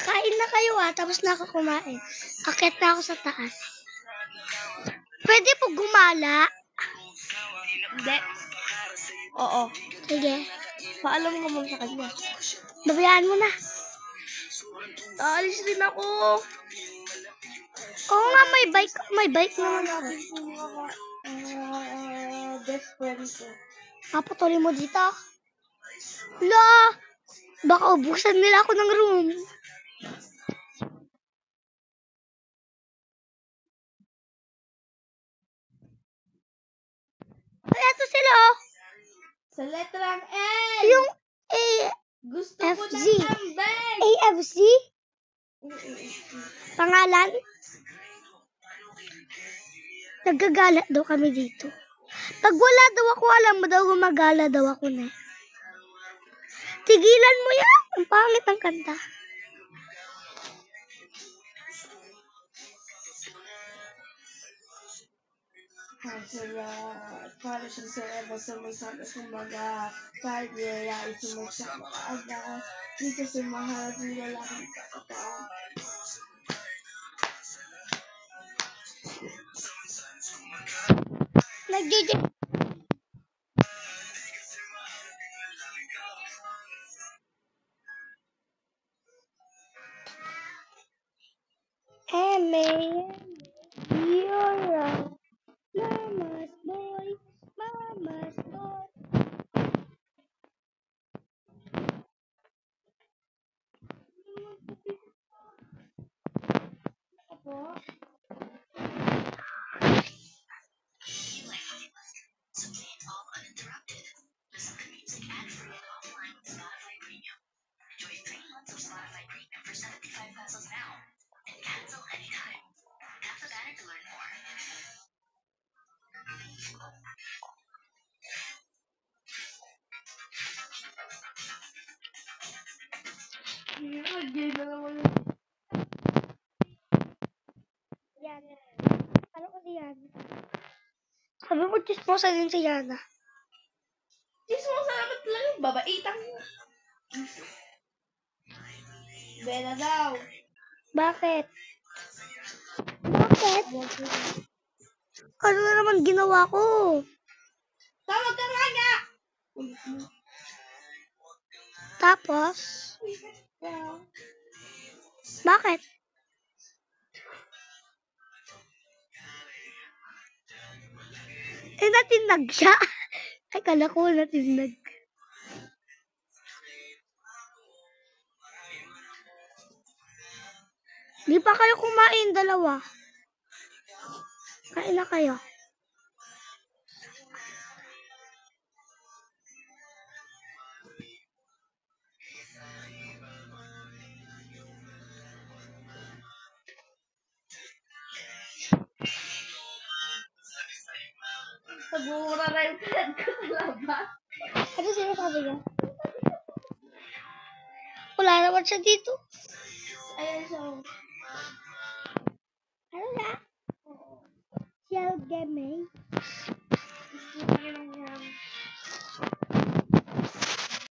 Kain na kayo tapos na ako kumain. Akit na ako sa taas. Pwede po gumala? Hindi. Oo. Sige. Paalam ka muna sa kanya. Babayaan mo na. Aalis din ako. Oo nga, may bike. May bike naman ako. Best friend ko. Patuloy mo dito. La! Baka ubusan nila ako ng room. Ay, eto sila Sa letrang L. Yung Gusto ko FZ. ng ambag. AFC? Pangalan? Nagagala daw kami dito. Pag wala daw ako, alam mo daw gumagala daw ako na. Tigilan mo yan. Ang pangit ng kanta. Para siyang sarap sa masama sa mga kahit nila ay sumagsama agad. Di kasi mahal ng lalaking katawan. Nag-JJ. Mama's boy, mama's boy. Ako? Yan. Ano ko si Yana? Sabi mo, chismosa din si Yana. Chismosa naman talaga yung babaitang. Bella daw. Bakit? Bakit? Ano na naman ginawa ko? Tawag ka nga nga. Tapos? Bakit? Natinag siya. Ay, kala ko natinag. Di pa kayo kumain, dalawa. Kain na kayo. Pag-uura na yung pinag ko sa labas. Ano sinasabi niya? Wala naman siya dito. Ayan siya. Ano na? Shell game. Gusto ko lang yan.